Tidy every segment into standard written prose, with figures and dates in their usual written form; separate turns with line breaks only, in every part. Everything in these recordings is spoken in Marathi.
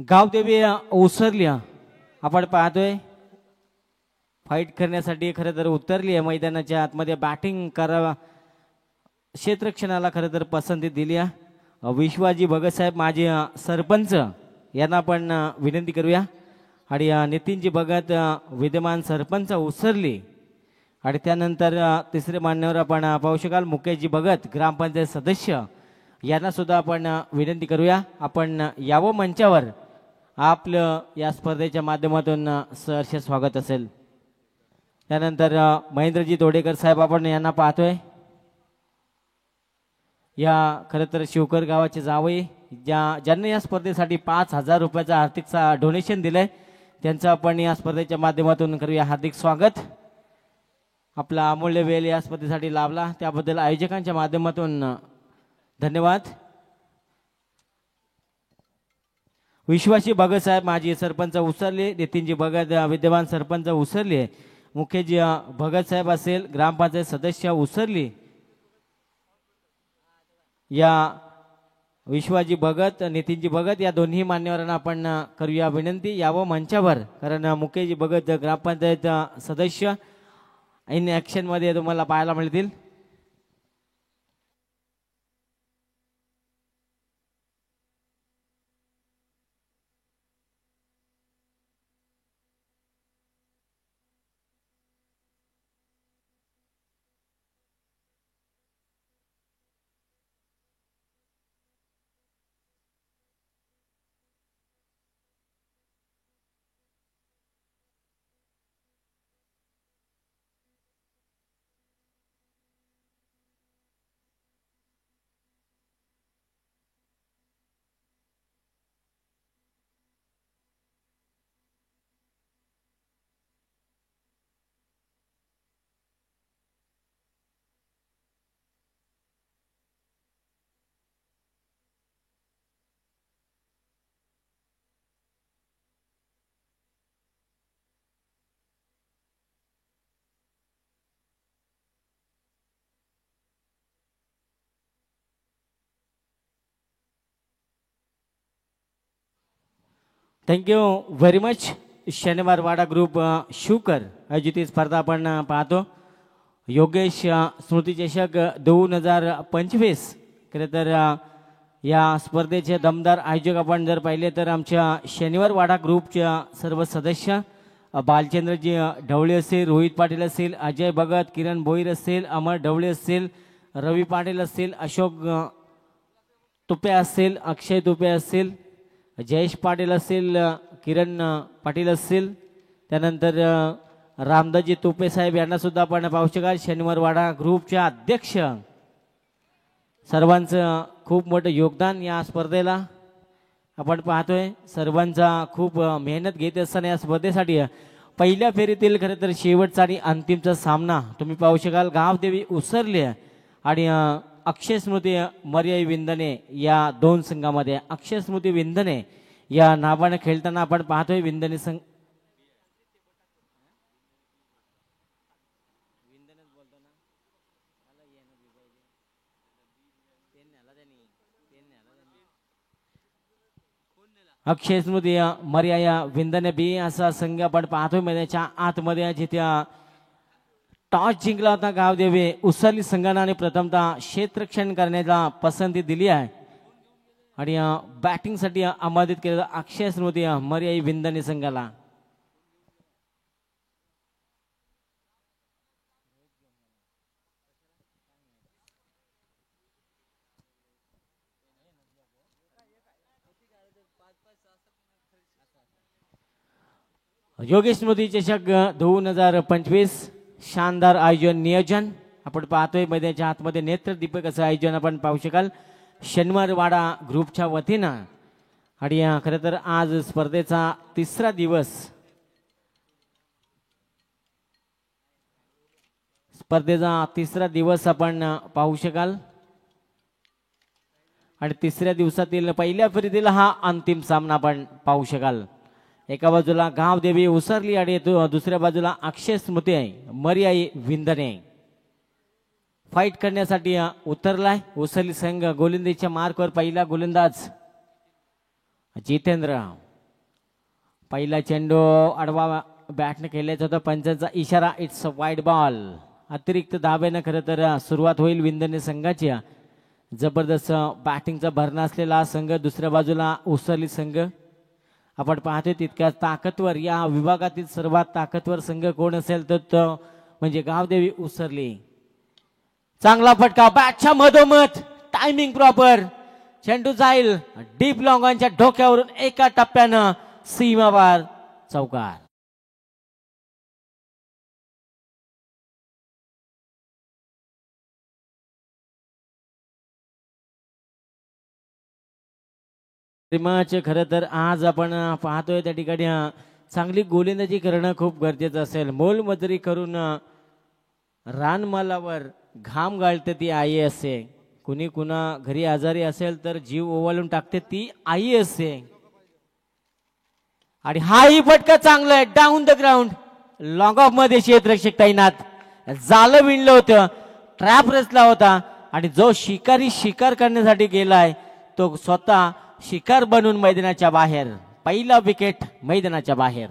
गावदेवी उसरली आपण पाहतोय फाईट करण्यासाठी खरं तर उतरली आहे मैदानाच्या आतमध्ये बॅटिंग करावा क्षेत्ररक्षणाला खरं तर पसंती दिली आहे विश्वाजी भगत साहेब माजी सरपंच यांना पण विनंती करूया आणि नितीनजी भगत विद्यमान सरपंच उसरली आणि त्यानंतर तिसरे मान्यवर आपण पाहू शकाल मुकेशजी भगत ग्रामपंचायत सदस्य यांना सुद्धा आपण विनंती करूया आपण यावं मंचावर आपलं या स्पर्धेच्या माध्यमातून सहर्ष स्वागत असेल त्यानंतर महेंद्रजी तोडेकर साहेब आपण यांना पाहतोय या खरं तर शिवकर गावाचे जावई ज्यांनी या स्पर्धेसाठी 5,000 रुपयाचा आर्थिक डोनेशन दिलंय त्यांचं आपण या स्पर्धेच्या माध्यमातून करूया हार्दिक स्वागत आपला अमूल्य वेळ या स्पर्धेसाठी लाभला त्याबद्दल आयोजकांच्या माध्यमातून धन्यवाद विश्वासी भगत साहेब माजी सरपंच उसरले नितीनजी भगत विद्यमान सरपंच उसरले मुख्यजी भगत साहेब असेल ग्रामपंचायत सदस्य उसरली या विश्वाजी भगत नितीनजी भगत या दोन्ही मान्यवरांना आपण करूया विनंती यावं मंचावर कारण मुख्यजी भगत ग्रामपंचायत सदस्य इन ॲक्शन मध्ये तुम्हाला पाहायला मिळतील थँक्यू व्हेरी मच शनिवार वाडा ग्रुप शिवकर आयोजित स्पर्धा आपण पाहतो योगेश स्मृती चषक 2025 खरं तर या स्पर्धेचे दमदार आयोजक आपण जर पाहिले तर आमच्या शनिवार वाडा ग्रुपच्या सर्व सदस्य बालचंद्रजी ढवळे असेल रोहित पाटील असेल अजय भगत किरण भोईर असेल अमर ढवळे असेल रवी पाटील असेल अशोक तुपे असेल अक्षय तुपे असेल जयेश पाटील असेल किरण पाटील असेल त्यानंतर रामदासजी तुपे साहेब यांना सुद्धा आपण पाहू शकाल शनिवार वाडा ग्रुपच्या अध्यक्ष सर्वांचं खूप मोठं योगदान या स्पर्धेला आपण पाहतोय सर्वांचा खूप मेहनत घेत असताना या स्पर्धेसाठी पहिल्या फेरीतील खरं तर शेवटचा आणि अंतिमचा सामना तुम्ही पाहू शकाल गावदेवी उसरली आणि अक्षय स्मृती मर्याई विंदने या दोन संघामध्ये अक्षय स्मृती विंदने या नावाने खेळताना आपण पाहतोय विंदने संघ अक्षय स्मृती मर्याया विंदने बी असा संघ आपण पाहतोय मैदानाच्या आतमध्ये जिथे टॉस जिंकला होता गावदेवी उसरली संघाने आणि प्रथमतः क्षेत्ररक्षण करण्याला पसंती दिली आहे आणि बॅटिंगसाठी आमंत्रित केलेला अक्षय स्मृती मर्याई विंदने संघाला योगेश स्मृती चषक 2025 शानदार आयोजन नियोजन आपण पाहतोय मैदानाच्या आतमध्ये नेत्रदीपक असं आयोजन आपण पाहू शकाल शनिवार वाडा ग्रुपच्या वतीनं आणि खरं तर आज स्पर्धेचा तिसरा दिवस आपण पाहू शकाल आणि तिसऱ्या दिवसातील पहिल्या फेरीतील हा अंतिम सामना आपण पाहू शकाल एका बाजूला गावदेवी उसरली आणि दुसऱ्या बाजूला अक्षय स्मृती आहे मर्याई विंदने फाईट करण्यासाठी उतरलाय उसरली संघ. गोलंदाजीच्या मार्कवर पहिला गोलंदाज जितेंद्र. पहिला चेंडू आडवा बॅटने खेळायचा होता, पंचांचा इशारा, इट्स अ वाईड बॉल. अतिरिक्त धाब्यानं खरं तर सुरुवात होईल विंदने संघाची. जबरदस्त बॅटिंगचा भरणा असलेला संघ. दुसऱ्या बाजूला उसरली संघ. आपण पाहतोय तितक्या ताकदवर या विभागातील सर्वात ताकदवर संघ कोण असेल तर तो म्हणजे गावदेवी उसरली. चांगला फटका बॅटच्या मधोमध, टायमिंग प्रॉपर. चेंडू जाईल डीप लॉंगांच्या डोक्यावरून एका टप्प्यानं सीमापार चौकार. खरं तर आज आपण पाहतोय त्या ठिकाणी चांगली गोलंदाजी करणं खूप गरजेचं असेल. मोलमजुरी करून रानमालावर घाम गाळते ती आई असते. कुणी कुणा घरी आजारी असेल तर जीव ओवाळून टाकते ती आई असते. आणि हाही फटका चांगला आहे down the ground. Long of मध्ये क्षेत्ररक्षक तैनात. जालं विणलं होतं, ट्रॅप रचला होता आणि जो शिकारी शिकार करण्यासाठी गेलाय तो स्वतः शिकार बनून मैदानाच्या बाहेर. पहिला विकेट मैदानाच्या बाहेर.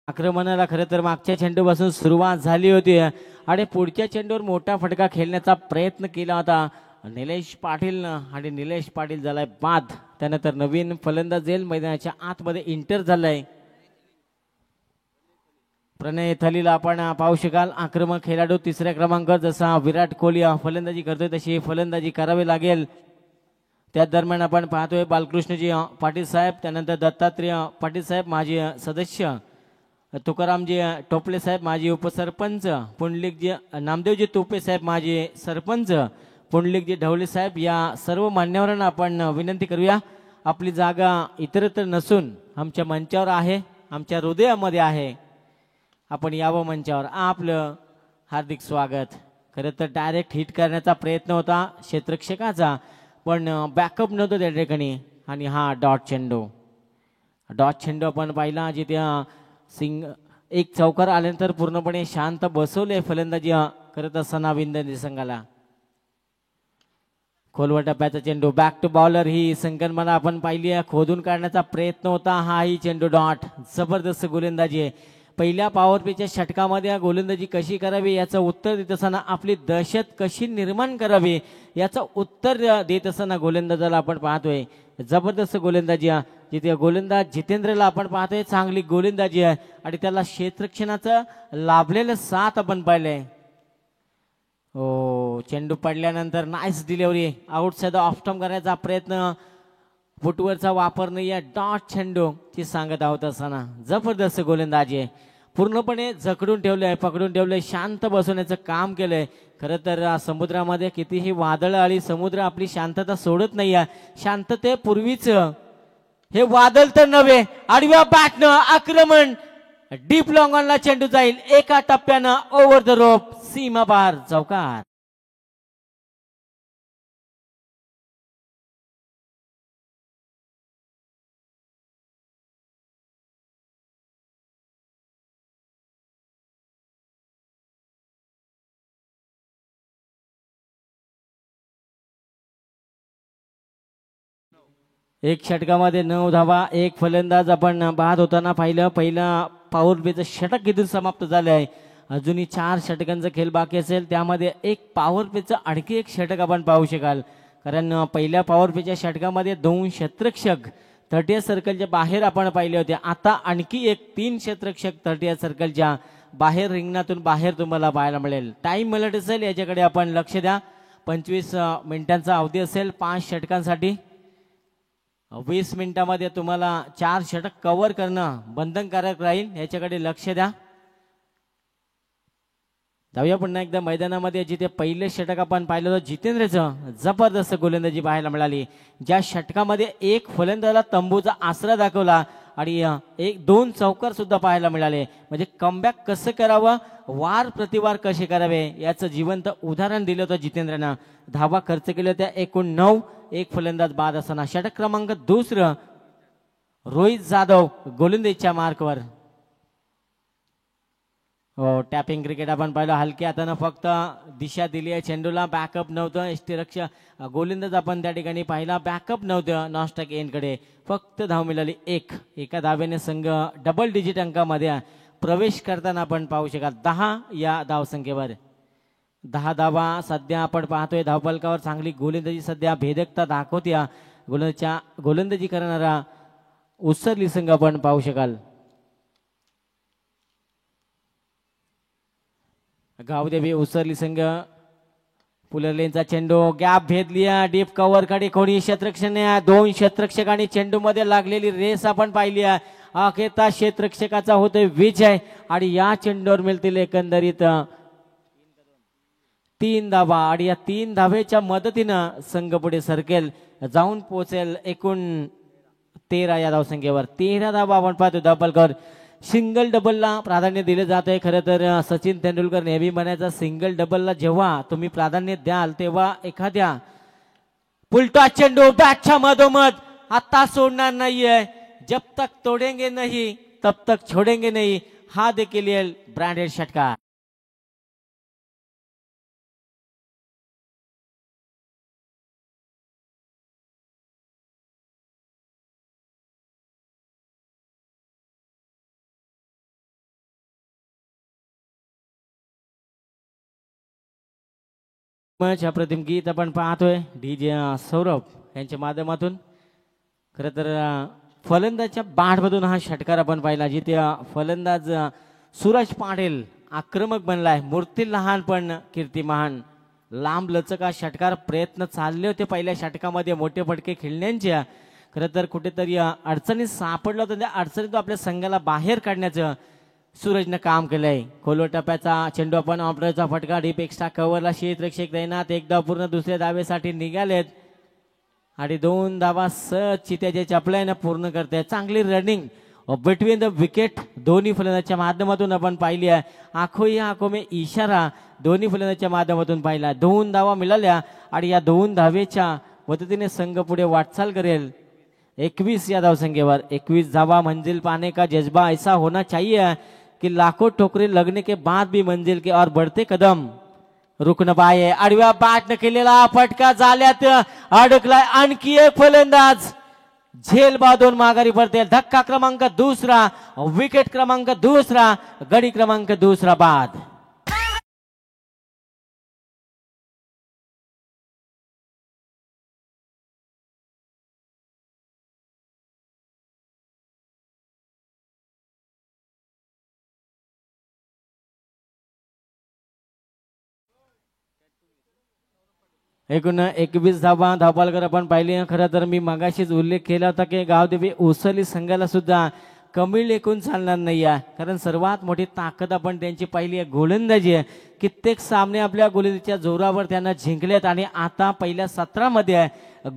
आक्रमणाला खरं तर मागच्या चेंडूपासून सुरुवात झाली होती आणि पुढच्या चेंडूवर मोठा फटका खेळण्याचा प्रयत्न केला होता निलेश पाटील आणि निलेश पाटील झालाय बाद. त्यानंतर नवीन फलंदाज येईल मैदानाच्या आतमध्ये इंटर झालाय. प्रणय थलीला आपण पाहू शकाल. आक्रमक खेळाडू तिसऱ्या क्रमांकावर जसा विराट कोहली फलंदाजी करतोय तशी फलंदाजी करावी लागेल. त्या दरम्यान आपण पाहतोय बालकृष्णजी पाटील साहेब, त्यानंतर दत्तात्रेय पाटील साहेब माजी सदस्य, तुकारामजी टोपले साहेब माजी उपसरपंच, पुंडलिकजी नामदेवजी टोपे साहेब माजी सरपंच, पुंडलिकजी ढवळे साहेब या सर्व मान्यवरांना आपण विनंती करूया. आपली जागा इतरत्र नसून आमच्या मंचावर आहे, आमच्या हृदयामध्ये आहे. आपण यावं मंचावर. आपलं हार्दिक स्वागत. खरं तर डायरेक्ट हिट करण्याचा प्रयत्न होता क्षेत्ररक्षकाचा पण बॅकअप नव्हतं त्या ठिकाणी आणि हा डॉट चेंडू. डॉट चेंडू आपण पाहिला जिथे एक चौकार आल्यानंतर पूर्णपणे शांत बसवले फलंदाजी करत असताना विंदने संघाला. खोलवर टप्प्याचा चेंडू बॅक टू बॉलर. ही संकल्पना आपण पाहिली आहे, खोदून काढण्याचा प्रयत्न होता. हा ही चेंडू डॉट. जबरदस्त गोलंदाजी आहे. पहिल्या पॉवर प्लेच्या षटकामध्ये गोलंदाजी कशी करावी याचं उत्तर देत असताना आपली दहशत कशी निर्माण करावी याचं उत्तर देत असताना गोलंदाजाला आपण पाहतोय. जबरदस्त गोलंदाजी आहे. जिथे गोलंदाज जितेंद्रला आपण पाहतोय चांगली गोलंदाजी आहे आणि त्याला क्षेत्ररक्षणाचं लाभलेलं साथ आपण पाहिलंय. हो, चेंडू पडल्यानंतर nice delivery. Outside off stump करण्याचा प्रयत्न, फुटवरचा वापर नाही आहे. डॉट चेंडू ची सांगत आहोत असताना जबरदस्त गोलंदाजी आहे. पूर्णपणे जखडून ठेवले, पकडून ठेवले, शांत बसवण्याचं काम केलंय. खरं तर समुद्रामध्ये कितीही वादळ आली समुद्र आपली शांतता सोडत नाही आहे. शांततेपूर्वीच हे वादळ तर नव्हे. आडव्या बॅटनं आक्रमण, डीप लॉंगॉनला चेंडू जाईल एका टप्प्यानं ओव्हर द रोप, सीमा पार चौकार. एक षटकामध्ये 9 धावा, एक फलंदाज आपण पाहत होताना पाहिलं. पहिला पॉवर प्लेचं षटक किती समाप्त झाले आहे. अजूनही 4 षटकांचा खेळ बाकी असेल, त्यामध्ये एक पॉवर प्लेचं आणखी एक षटक आपण पाहू शकाल. कारण पहिल्या पॉवर प्लेच्या षटकामध्ये 2 क्षेत्ररक्षक 30 सर्कलच्या बाहेर आपण पाहिले होते. आता आणखी एक 3 क्षेत्ररक्षक 30 सर्कलच्या बाहेर रिंगणातून बाहेर तुम्हाला पाहायला मिळेल. टाइम मिळत असेल याच्याकडे आपण लक्ष द्या. 25 मिनिटांचा अवधी असेल 5 षटकांसाठी. 20 मिनिटांमध्ये तुम्हाला 4 षटक कव्हर करणं बंधनकारक राहील, याच्याकडे लक्ष द्या. जाऊया पुन्हा एकदा मैदानामध्ये, जिथे पहिले षटक आपण पाहिलं होतं जितेंद्रचं जबरदस्त गोलंदाजी पाहायला मिळाली, ज्या षटकामध्ये एक फलंदाजाला तंबूचा आसरा दाखवला आणि एक दोन चौकार सुद्धा पाहायला मिळाले. म्हणजे कमबॅक कसं करावं, वार प्रतिवार कसे करावे याचं जिवंत उदाहरण दिलं होतं जितेंद्रनं. धावा खर्च केल्या होत्या एकूण 9, एक फलंदाज बाद असताना. षटक क्रमांक 2 रोहित जाधव गोलंदाजीच्या मार्कवर. हो, टॅपिंग क्रिकेट आपण पाहिलं, हलक्या हातानं फक्त दिशा दिली आहे चेंडूला, बॅकअप नव्हतं. यष्टीरक्षक गोलंदाज आपण त्या ठिकाणी पाहिला, बॅकअप नव्हतं. नॉस्टॅक एंडकडे फक्त धाव मिळाली एक. एका धावेने संघ डबल डिजिट अंकामध्ये प्रवेश करताना आपण पाहू शकाल 10 या धावसंख्येवर. 10 धावा सध्या आपण पाहतोय धावफलकावर. चांगली गोलंदाजी सध्या भेदकता दाखवत्या गोलंदाजी करणारा उसरली संघ आपण पाहू शकाल. गावदेवी उसरली संघ. पुलरलेनचा चेंडू, गॅप भेदलिया, डीप कव्हर कडे कोणी क्षेत्ररक्षण, 2 क्षेत्ररक्षकांनी चेंडू मध्ये लागलेली रेस आपण पाहिली आहे. अखेरता क्षेत्ररक्षकाचा होतोय विजय आणि या चेंडूवर मिळतील एकंदरीत 3 धावा आणि या 3 धावेच्या मदतीनं संघ पुढे सरकेल, जाऊन पोहोचेल एकूण 13 या धावसंख्येवर. 13 धावा आपण पाहतो धावफलकावर. सिंगल डबलला प्राधान्य दिले जात आहे. खरं तर सचिन तेंडुलकर नेहमी म्हणायचा, सिंगल डबलला जेव्हा तुम्ही प्राधान्य द्याल तेव्हा एखाद्या पुलटा चेंडू बॅटच्या मधोमध आता सोडणार नाहीये. जब तक तोडेंगे नहीं तब तक छोडेंगे नहीं, हा देखील येईल ब्रँडेड षटकार. अप्रतिम गीत आपण पाहतोय डीजे सौरभ यांच्या माध्यमातून. खरं तर फलंदाजच्या बाटमधून हा षटकार आपण पाहिला, जिथे फलंदाज सूरज पाटील आक्रमक बनलाय. मूर्ती लहान पण कीर्ती महान. लांब लचक हा षटकार. प्रयत्न चालले होते पहिल्या षटकामध्ये मोठे फटके खेळण्याच्या. खरं तर कुठेतरी अडचणीत सापडलं होतं, त्या अडचणीत आपल्या संघाला बाहेर काढण्याचं सूरजनं काम केलंय. खोलवर टप्प्याचा चेंडू आपण ऑपरेटरचा फटका, डीप एक्स्ट्रा कव्हरला क्षेत्ररक्षक तैनात. एकदा पूर्ण दुसऱ्या धावेसाठी निघालेत आणि 2 धावा सहज चित्याच्या चपल्यानं पूर्ण करते. चांगली रनिंग बिटवीन द विकेट दोन्ही फलंदाजाच्या माध्यमातून आपण पाहिली आहे. आखो या आखो में इशारा दोन्ही फलंदाजाच्या माध्यमातून पाहिला. 2 धावा मिळाल्या आणि या 2 धावेच्या मदतीने संघ पुढे वाटचाल करेल 21 या धावसंख्येवर. 21 धावा मंजिल पाने का जज्बा ऐसा होना चाहिए कि लाखों ठोकरे लगने के बाद भी मंजिल के और बढ़ते कदम रुक न पाए. आडव्या बॅटने केलेला फटका झाल्यात अडकलाय आणखी एक फलंदाज. झेल बांधून माघारी पडते. धक्का क्रमांक 2, विकेट क्रमांक 2, गडी क्रमांक 2 बाद. एकूण 21 धावा धावपालकर आपण पाहिली. खरं तर मी मगाशीच उल्लेख केला होता की गावदेवी उसरली संघाला सुद्धा कमी लेखून चालणार नाही आहे, कारण सर्वात मोठी ताकद आपण त्यांची पाहिली आहे गोलंदाजी आहे. कित्येक सामने आपल्या गोलंदाजीच्या जोरावर त्यांना जिंकलेत आणि आता पहिल्या 17 मध्ये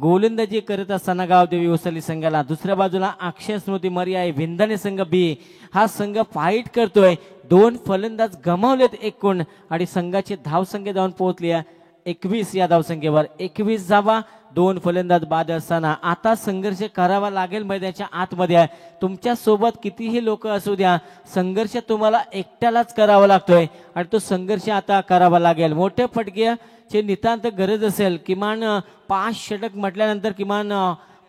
गोलंदाजी करत असताना गावदेवी उसरली संघाला. दुसऱ्या बाजूला अक्षय स्मृती मर्या आहे विंधणे संघ बी. हा संघ फाईट करतोय. 2 फलंदाज गमावलेत एकूण आणि संघाची धावसंख्या जाऊन पोहोचली आहे 21 या धावसंख्येवर. 21 धावा, 2 फलंदाज बाद असताना आता संघर्ष करावा लागेल मैदानाच्या आतमध्ये. तुमच्या सोबत कितीही लोक असू द्या, संघर्ष तुम्हाला एकट्यालाच करावा लागतोय आणि तो संघर्ष आता करावा लागेल. मोठे फटकेची नितांत गरज असेल, किमान 5 षटक म्हटल्यानंतर किमान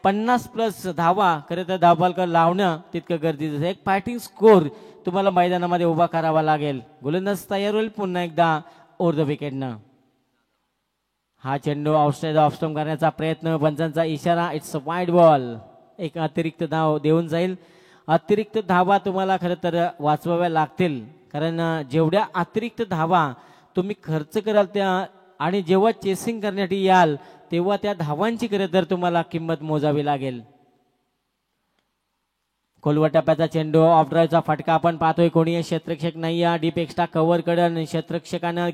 50+ धावा खरं तर धावपालकर लावणं तितकं गरजेचं आहे. एक फायटिंग स्कोर तुम्हाला मैदानामध्ये उभा करावा लागेल. गोलंदाज तयार होईल पुन्हा एकदा ओव्हर द विकेटनं. हा चेंडू आउटसाइड ऑफ स्टंप करण्याचा प्रयत्न, पंचांचा इशारा, इट्स अ वाईड बॉल. एक अतिरिक्त धाव देऊन जाईल. अतिरिक्त धावा तुम्हाला खरं तर वाचवाव्या लागतील, कारण जेवढ्या अतिरिक्त धावा तुम्ही खर्च कराल त्या आणि जेव्हा चेसिंग करण्यासाठी याल तेव्हा त्या धावांची खरं तर तुम्हाला किंमत मोजावी लागेल. खोलवर टप्प्याचा चेंडू ऑफ ड्राईव्हचा फटका आपण पाहतोय. कोणी क्षेत्ररक्षक नाही आहे. डीप एक्स्ट्रा कव्हर कडन क्षेत्ररक्षकानं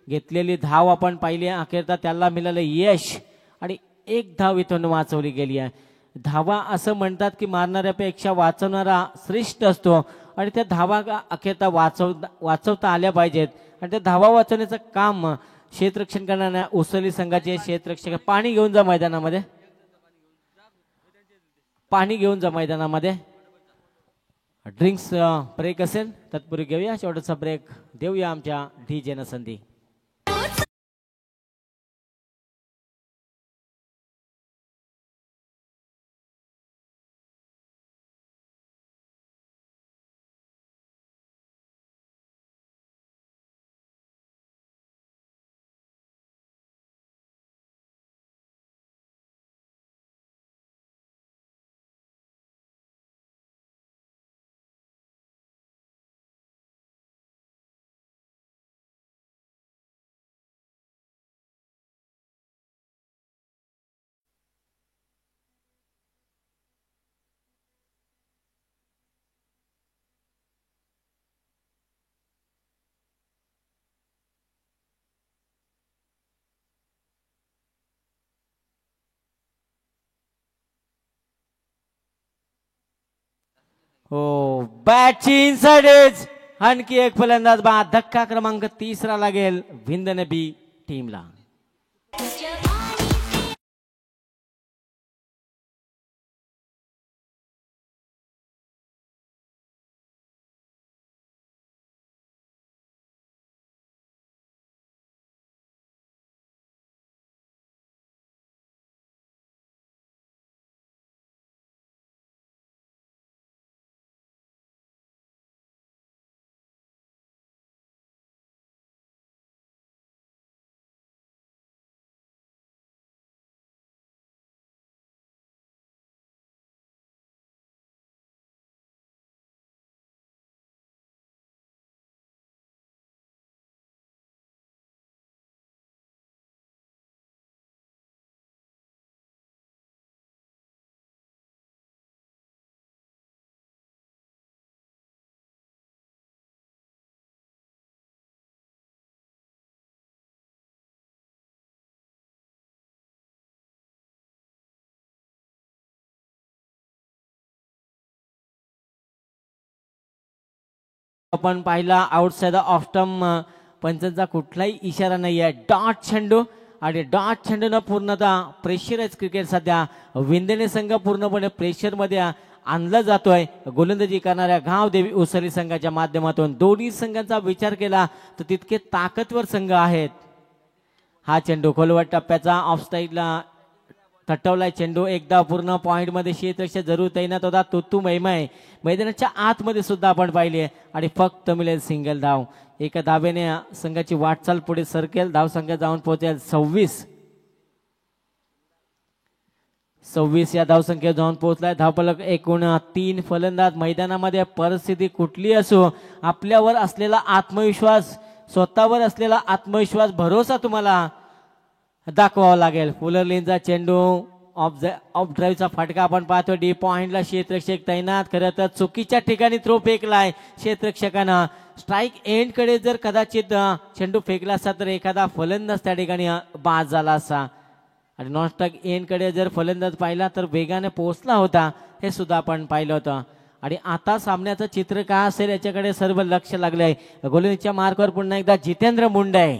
घेतलेली धाव आपण पाहिली. अखेरता त्याला मिळालं यश आणि एक धाव इथून वाचवली गेली आहे. धावा असं म्हणतात की मारणाऱ्यापेक्षा वाचवणारा श्रेष्ठ असतो आणि त्या धावा अखेरता वाचवता आल्या पाहिजेत आणि त्या धावा वाचवण्याचं काम क्षेत्ररक्षण करणाऱ्या उसळी संघाचे क्षेत्ररक्षक. पाणी घेऊन जा मैदानामध्ये, पाणी घेऊन जा मैदानामध्ये. ड्रिंक्स ब्रेक असेल तत्पूर्वी घेऊया शेवटचा ब्रेक, देऊया आमच्या डीजे न संधी. हो, बॅटची इनसाइड एज. आणखी एक फलंदाज बाद. धक्का क्रमांक 3 लागेल विंधन बी टीमला. आपण पाहिला आउटसाइड ऑफ स्टंप. पंचांचा कुठलाही इशारा नाही आहे. डॉट चेंडू आणि डॉट चेंडूनं पूर्णतः प्रेशराइज क्रिकेट सध्या विंधने संघ पूर्णपणे प्रेशर मध्ये आणला जातोय. गोलंदाजी करणाऱ्या गावदेवी उसळी संघाच्या माध्यमातून दोन्ही संघांचा विचार केला तर तितके ताकदवर संघ आहेत. हा चेंडू खोलवर टप्प्याचा ऑफ साईडला तटवलाय चेंडू. एकदा पूर्ण पॉइंट मध्ये क्षेत्ररक्षक जरूर तैनात होता. तुतू मैमाय मैदानाच्या आतमध्ये सुद्धा आपण पाहिली आणि फक्त मिळेल सिंगल धाव. एका धावेने संघाची वाटचाल पुढे सरकेल. धाव संख्या जाऊन पोहोचेल 26 या धावसंख्येवर जाऊन पोहोचलाय. धावफलक एकूण 3. फलंदाज मैदानामध्ये परिस्थिती कुठली असो आपल्यावर असलेला आत्मविश्वास, स्वतःवर असलेला आत्मविश्वास, भरोसा तुम्हाला दाखवावा लागेल. फुलर लेनचा चेंडू ऑफ ड्राईव्हचा फटका आपण पाहतो. डी पॉइंटला क्षेत्ररक्षक तैनात. खरं तर चुकीच्या ठिकाणी थ्रो फेकलाय क्षेत्ररक्षकानं. स्ट्राईक एंड कडे जर कदाचित चेंडू फेकला असता तर एखादा फलंदाज त्या ठिकाणी बाद झाला असा आणि नॉन स्ट्राईक एंड कडे जर फलंदाज पाहिला तर वेगाने पोहोचला होता, हे सुद्धा आपण पाहिलं होतं. आणि आता सामन्याचं चित्र काय असेल याच्याकडे सर्व लक्ष लागलंय. गोलंदाजीच्या मार्कवर पुन्हा एकदा जितेंद्र मुंडे.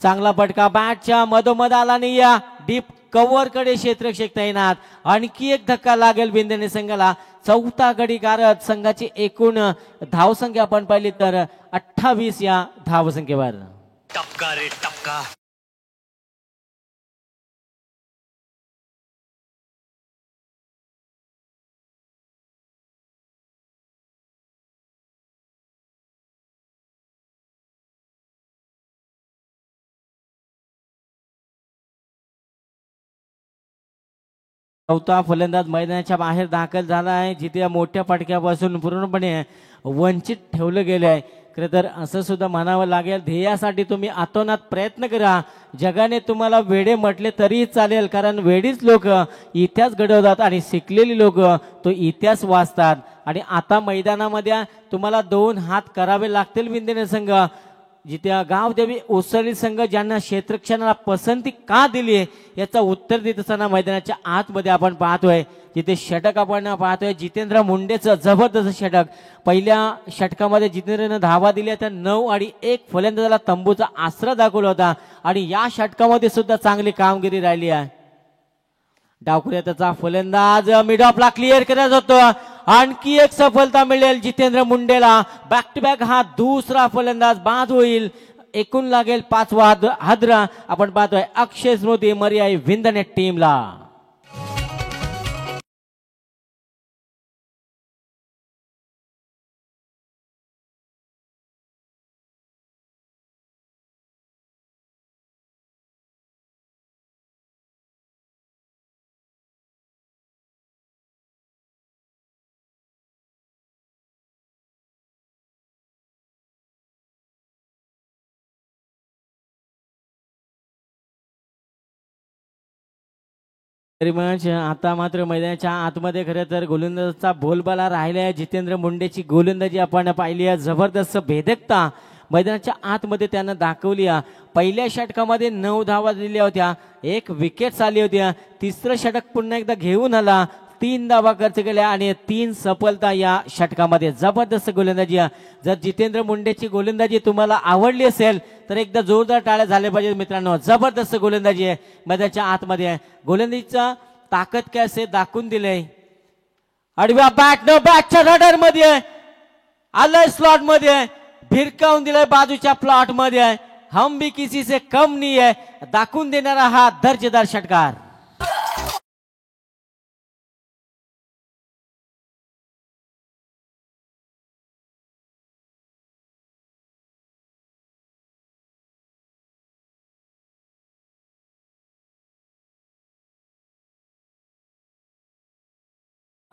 चांगला फटका बॅटच्या मधोमध आला नाही. या डीप कव्हर कडे क्षेत्ररक्षक तैनात. आणखी एक धक्का लागेल विंधने संघाला. 4था गडी गारत संघाची एकूण धावसंख्या आपण पाहिली तर 28 या धावसंख्येवर.
टपका रे टपका.
चौथा फलंदाज मैदानाच्या बाहेर दाखल झाला आहे, जिथे मोठ्या फटक्यापासून पूर्णपणे वंचित ठेवलं गेलं आहे. खरं तर असं सुद्धा म्हणावं लागेल, ध्येयासाठी तुम्ही अतोनात प्रयत्न करा. जगाने तुम्हाला वेडे म्हटले तरीही चालेल, कारण वेडीच लोक इतिहास घडवतात आणि शिकलेली लोक तो इतिहास वाचतात. आणि आता मैदानामध्ये तुम्हाला 2 हात करावे लागतील विंध्य संघ. जिथे गावदेवी उसळी संघ ज्यांना क्षेत्ररक्षणाला पसंती का दिली आहे याचं उत्तर देत असताना मैदानाच्या आतमध्ये आपण पाहतोय. जिथे षटक आपण पाहतोय जितेंद्र मुंडेचं जबरदस्त षटक. पहिल्या षटकामध्ये जितेंद्रनं धावा दिल्या त्या 9 आणि 1 फलंदाजाला तंबूचा आसरा दाखवला होता आणि या षटकामध्ये सुद्धा चांगली कामगिरी राहिली आहे. डावखुऱ्याचा फलंदाज मिड ऑफला क्लिअर करत होतो. आणखी एक सफलता मिळेल जितेंद्र मुंडेला. बॅक टू बॅक हा दुसरा फलंदाज बाद होईल. एकूण लागेल 5वा हादरा. आपण पाहतोय अक्षय स्मृती मर्याई विंधने टीमला. तरी मच आता मात्र मैदानाच्या आतमध्ये खरं तर गोलंदाजाचा बोलबाला राहिला आहे. जितेंद्र मुंडेची गोलंदाजी आपण पाहिली आहे. जबरदस्त भेदकता मैदानाच्या आतमध्ये त्यानं दाखवली आहे. पहिल्या षटकामध्ये 9 धावा दिल्या होत्या, 1 विकेट आली होत्या. तिसरं षटक पुन्हा एकदा घेऊन आला, 3 धावा खर्च केल्या आणि 3 सफलता या षटकामध्ये. जबरदस्त गोलंदाजी. जर जितेंद्र मुंडेची गोलंदाजी तुम्हाला आवडली असेल तर एकदा जोरदार टाळ्या झाल्या पाहिजे मित्रांनो. जबरदस्त गोलंदाजी आहे मैदानाच्या आतमध्ये. गोलंदाजीचा ताकद काय असे दाखवून दिले. आडव्या बॅट न बॅटच्या रडार मध्ये आलंय, स्लॉट मध्ये भिरकावून दिलंय, बाजूच्या प्लॉट मध्ये. हम भी किसी से कम नहीं है दाखवून देणारा हा दर्जेदार षटकार.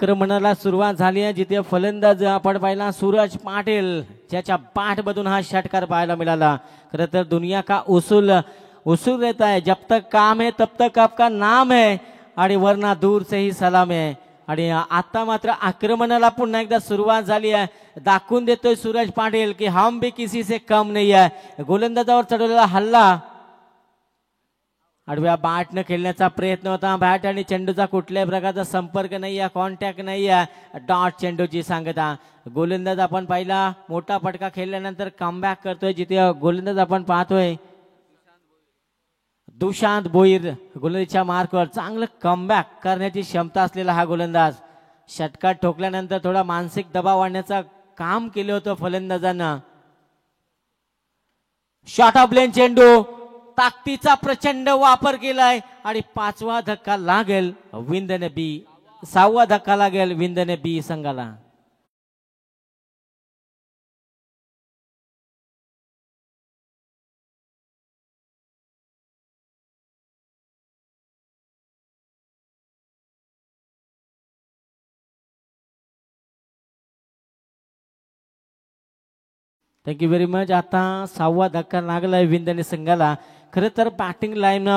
आक्रमणाला सुरुवात झाली आहे. जिथे फलंदाज आपण पाहिला सूरज पाटील, ज्याच्या पाठमधून हा षटकार पाहायला मिळाला. खरं तर दुनिया का उसूल रहता है, जब तक काम है तब तक आपका नाम है आणि वरना दूर से ही सलाम है. आणि आता मात्र आक्रमणाला पुन्हा एकदा सुरुवात झाली आहे. दाखवून देतोय सूरज पाटील की हम भी किसी से कम नहीं है. गोलंदाजावर चढवलेला हल्ला, आडव्या बॅटनं खेळण्याचा प्रयत्न होता. बॅट आणि चेंडूचा कुठल्याही प्रकारचा संपर्क नाही आहे, कॉन्टॅक्ट नाही आहे. डॉट चेंडूची सांगता. गोलंदाज आपण पाहिला मोठा फटका खेळल्यानंतर कमबॅक करतोय. जिथे गोलंदाज आपण पाहतोय दुशांत भोईर, गोलंदाजीच्या मार्कवर चांगलं कमबॅक करण्याची क्षमता असलेला हा गोलंदाज. षटकार ठोकल्यानंतर थोडा मानसिक दबाव आणण्याचं काम केलं होतं फलंदाजांना. शॉर्ट ऑफ लेन चेंडू, ताकदीचा प्रचंड वापर केलाय आणि 5वा धक्का लागेल विंधने बी. 6वा धक्का लागेल विंधने बी संघाला. Thank you very much. आता 6वा धक्का लागलाय विंधने संघाला. खरं तर बॅटिंग लाईन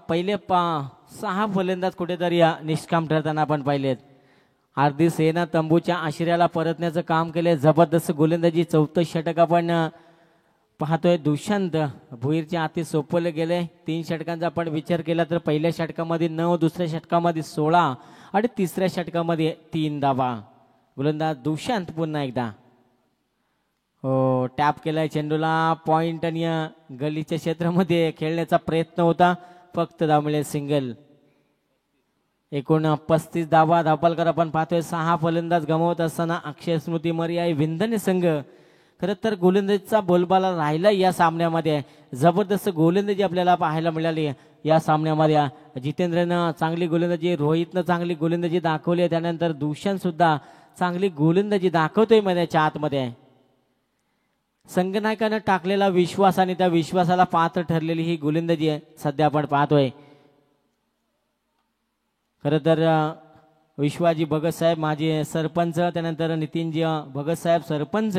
पहिले 6 फलंदाज कुठेतरी निष्काम ठरताना आपण पाहिलेत. अर्धी सेना तंबूच्या आशिऱ्याला परतण्याचं काम केले. जबरदस्त गोलंदाजी. 4थं षटक आपण पाहतोय. दुष्यंत भुईरच्या हाती सोपवले गेले. 3 षटकांचा आपण विचार केला तर पहिल्या षटकामध्ये 9, दुसऱ्या षटकामध्ये 16 आणि तिसऱ्या षटकामध्ये 3 धावा. गोलंदाज दुष्यंत पुन्हा एकदा हो टॅप केलाय चेंडूला. पॉइंट आणि गलीच्या क्षेत्रामध्ये खेळण्याचा प्रयत्न होता, फक्त धाव मिळेल सिंगल. एकूण 35 धावा धावपालकर आपण पाहतोय. 6 फलंदाज गमावत असताना अक्षय स्मृती मर्याई विंधने संघ. खरं तर गोलंदाजीचा बोलबाला राहिला या सामन्यामध्ये. जबरदस्त गोलंदाजी आपल्याला पाहायला मिळाली या सामन्यामध्ये. जितेंद्रनं चांगली गोलंदाजी, रोहितनं चांगली गोलंदाजी दाखवली, त्यानंतर दुष्यंत सुद्धा चांगली गोलंदाजी दाखवतोय मैदानाच्या आतमध्ये. संघनायकानं टाकलेला विश्वास आणि त्या विश्वासाला पात्र ठरलेली ही गोलंदाजी आहे सध्या आपण पाहतोय. खरं तर विश्वाजी भगत साहेब माझे सरपंच, त्यानंतर नितीनजी भगत साहेब सरपंच,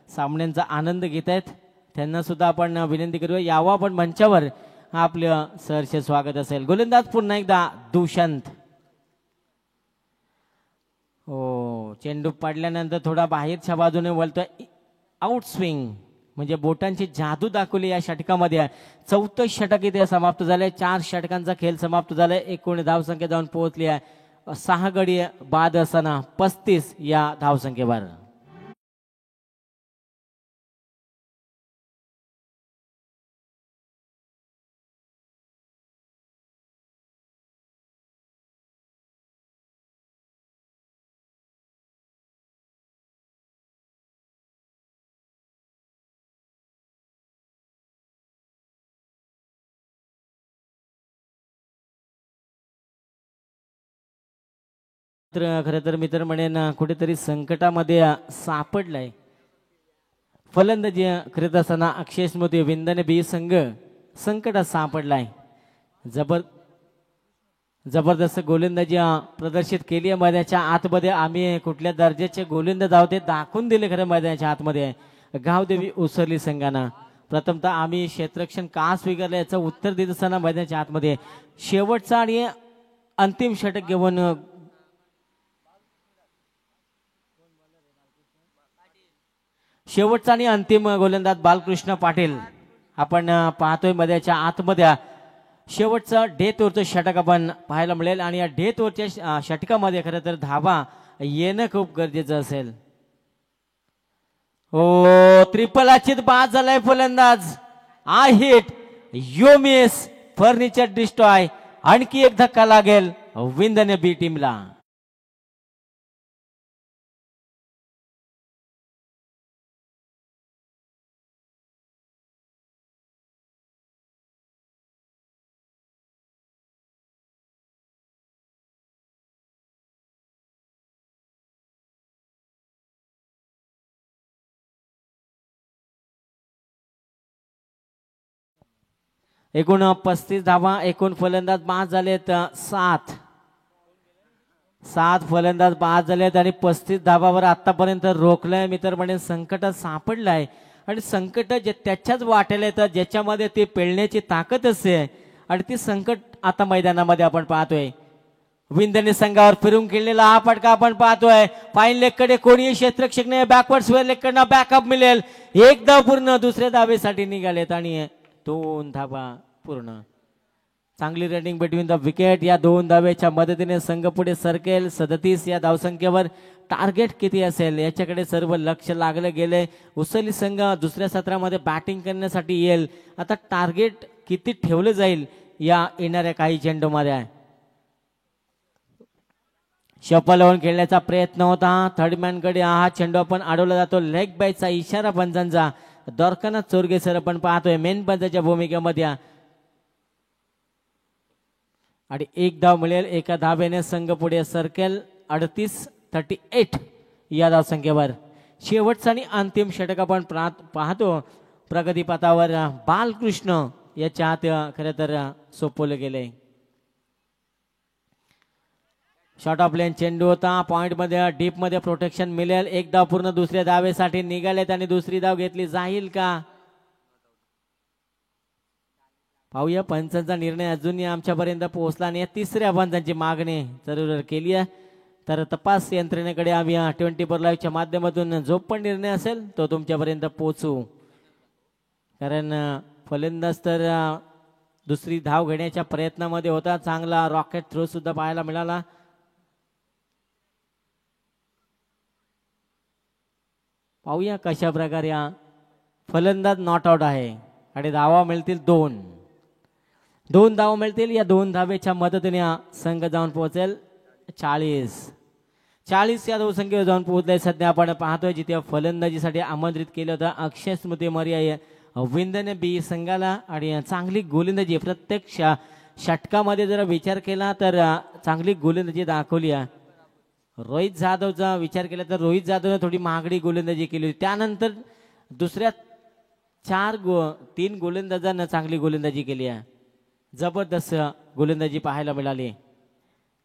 सामन्यांचा आनंद घेत आहेत त्यांना सुद्धा आपण विनंती करूया यावं आपण मंचावर. आपलं सहर्ष स्वागत असेल. गोलंदाज पुन्हा एकदा दुष्यंत. हो, चेंडू पडल्यानंतर थोडा बाहेरच्या बाजूने वळतोय. आउट स्विंग म्हणजे बोटांची जादू दाखवली या षटकामध्ये. 34 षटक इथे समाप्त झाले. 4 षटकांचा खेळ समाप्त झालाय. एकूण धावसंख्या जाऊन पोहोचली आहे 6 गडी बाद असताना 35 या धावसंख्येवर. खरं तर मित्र म्हणेन कुठेतरी संकटामध्ये सापडलाय फलंदाजी करत असताना अक्षय स्मृती विंदने बी संघ संकटात सापडलाय. जबरदस्त गोलंदाजी प्रदर्शित केली आहे मैदानाच्या आतमध्ये. आम्ही कुठल्या दर्जाचे गोलंदाज आहोत ते दाखवून दिले खरं मैदानाच्या आतमध्ये. गावदेवी उसरली संघानं प्रथमतः आम्ही क्षेत्ररक्षण का स्वीकारलं याचं उत्तर देत असताना मैदानाच्या आतमध्ये शेवटचा आणि अंतिम षटक घेऊन शेवटचा आणि अंतिम गोलंदाज बालकृष्ण पाटील आपण पाहतोय मैदानाच्या आतमध्ये. शेवटचं डेथ ओव्हरचं षटक आपण पाहायला मिळेल आणि या डेथ ओव्हरच्या षटकामध्ये खरं तर धावा येणं खूप गरजेचं असेल. हो, ट्रिपल अचित बाद झालाय फलंदाज. I hit you miss furniture destroy. आणखी एक धक्का लागेल विंदने बी टीमला. एकूण 35 धावा. एकूण फलंदाज बाद झालेत 7 फलंदाज बाद झालेत आणि 35 धावावर आतापर्यंत रोखलंय. मित्र म्हणे संकटात सापडलाय आणि संकट जे त्याच्याच वाटेला येतात ज्याच्यामध्ये ते पेलण्याची ताकद असते आणि ती संकट आता मैदानामध्ये आपण पाहतोय. विंदने संघावर फिरून खेळलेला हा फटका आपण पाहतोय. फाईन लेगकडे कोणीही क्षेत्ररक्षक नाही. बॅकवर्ड स्क्वेअर लेगकडनं बॅकअप मिळेल. एक धाव पूर्ण दुसऱ्या धावेसाठी निघालेत आणि 2 धावा पूर्ण. चांगली रनिंग बिटवीन द विकेट. या 2 धावेच्या मदतीने संघ पुढे सरकेल 37 या धावसंख्येवर. टार्गेट किती असेल याच्याकडे सर्व लक्ष लागलं गेले. उसरली संघ दुसऱ्या सत्रामध्ये बॅटिंग करण्यासाठी येईल. आता टार्गेट किती ठेवलं जाईल या येणाऱ्या काही चेंडूमध्ये. शफल होऊन खेळण्याचा प्रयत्न होता. थर्डमॅनकडे हा चेंडू आपण अडवला जातो. लेग बायचा इशारा पंचांचा. द्वारकानाथ चोरगे सर आपण पाहतोय मेन पंचाच्या भूमिकेमध्ये आणि 1 धाव मिळेल. एका धावेने संघ पुढे सरकेल 38 या धावसंख्येवर. शेवटचा आणि अंतिम षटक आपण पाहतो प्रगतीपथावर. बालकृष्ण याच्या हात खरं तर सोपवले गेले. शॉर्ट ऑफ लेन चेंडू होता. पॉइंट मध्ये डीप मध्ये प्रोटेक्शन मिळेल. 1 धाव पूर्ण दुसऱ्या धावेसाठी निघालेत आणि दुसरी धाव घेतली जाईल का पाहूया. पंचांचा निर्णय अजूनही आमच्यापर्यंत पोहोचला आणि तिसऱ्या पंचांची मागणी जरूर केली आहे. तर तपास यंत्रणेकडे आम्ही 24 लाईव्हच्या माध्यमातून जो पण निर्णय असेल तो तुमच्यापर्यंत पोहोचू. कारण फलंदाज तर दुसरी धाव घेण्याच्या प्रयत्नामध्ये होता. चांगला रॉकेट थ्रो सुद्धा पाहायला मिळाला. पाहूया कशा प्रकारे फलंदाज नॉट आउट आहे आणि धावा मिळतील 2 धावा मिळतील. या 2 धावेच्या मदतीने संघ जाऊन पोहोचेल 40 या धावसंख्येवर जाऊन पोहोचले. सध्या आपण पाहतोय जिथे फलंदाजीसाठी आमंत्रित केलं होतं अक्षय स्मृती मर्याय विंदने बी संघाला आणि चांगली गोलंदाजी प्रत्येक षटकामध्ये जर विचार केला तर चांगली गोलंदाजी दाखवली आहे. रोहित जाधवचा विचार केला तर रोहित जाधवने थोडी महागडी गोलंदाजी केली होती. त्यानंतर दुसऱ्या 3 गोलंदाजांना चांगली गोलंदाजी केली आहे. जबरदस्त गोलंदाजी पाहायला मिळाली.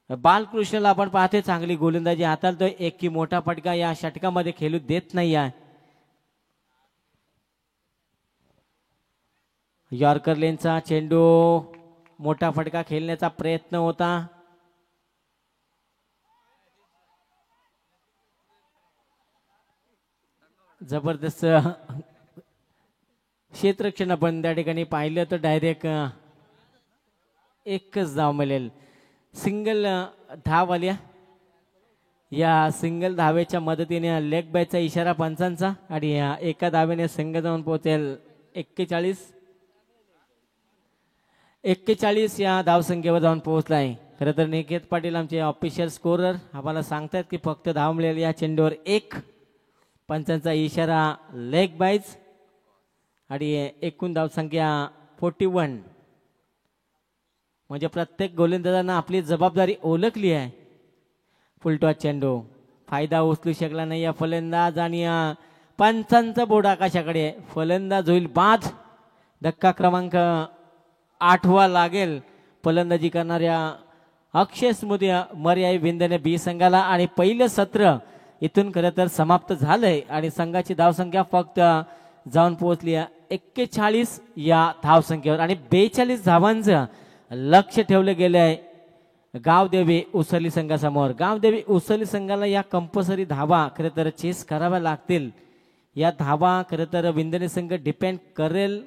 बालकृष्णला आपण पाहतोय चांगली गोलंदाजी हाताळतोय. एक की मोठा फटका या षटकामध्ये खेळू देत नाही आहे. यॉर्कर लेनचा चेंडू मोठा फटका खेळण्याचा प्रयत्न होता. जबरदस्त क्षेत्ररक्षण पण त्या ठिकाणी पाहिलं तर डायरेक्ट एकच धाव मिळेल. सिंगल धाव आल्या. या सिंगल धावेच्या मदतीने लेग बायचा इशारा पंचांचा आणि एका धावेने संघ जाऊन पोहोचेल 41 या धावसंख्येवर जाऊन पोहोचलाय. खरं तर निकेत पाटील आमचे ऑफिशियल स्कोरर आम्हाला सांगतात की फक्त धाव मिळेल या चेंडूवर एक. पंचांचा इशारा लेग बाईज आणि एकूण धावसंख्या 41. म्हणजे प्रत्येक गोलंदाजांना आपली जबाबदारी ओळखली आहे. फुलटॉस चेंडू फायदा उचलू शकला नाही या फलंदाज आणि पंचांचा बोर्ड आकाशाकडे. फलंदाज होईल बाद. धक्का क्रमांक 8 लागेल फलंदाजी करणाऱ्या अक्षय स्मृती मर्याय विंदने बी संघाला. आणि पहिलं सत्र इथून खरं तर समाप्त झालंय आणि संघाची धावसंख्या फक्त जाऊन पोहोचली 41 या धावसंख्येवर आणि 42 धावांचं लक्ष ठेवलं गेलं आहे गावदेवी उसरली संघासमोर. गावदेवी उसरली संघाला या कंपल्सरी धावा खरं तर चेस कराव्या लागतील. या धावा खरं तर विंदने संघ डिपेंड करेल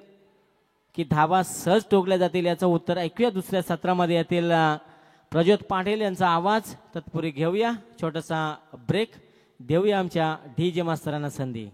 की धावा सहज टोकल्या जातील याचं उत्तर ऐकूया दुसऱ्या सत्रामध्ये. येतील प्रज्योत पाटील यांचा आवाज. तत्पूर्वी घेऊया छोटासा ब्रेक. देऊया आमच्या DJ मास्तरांना संधी.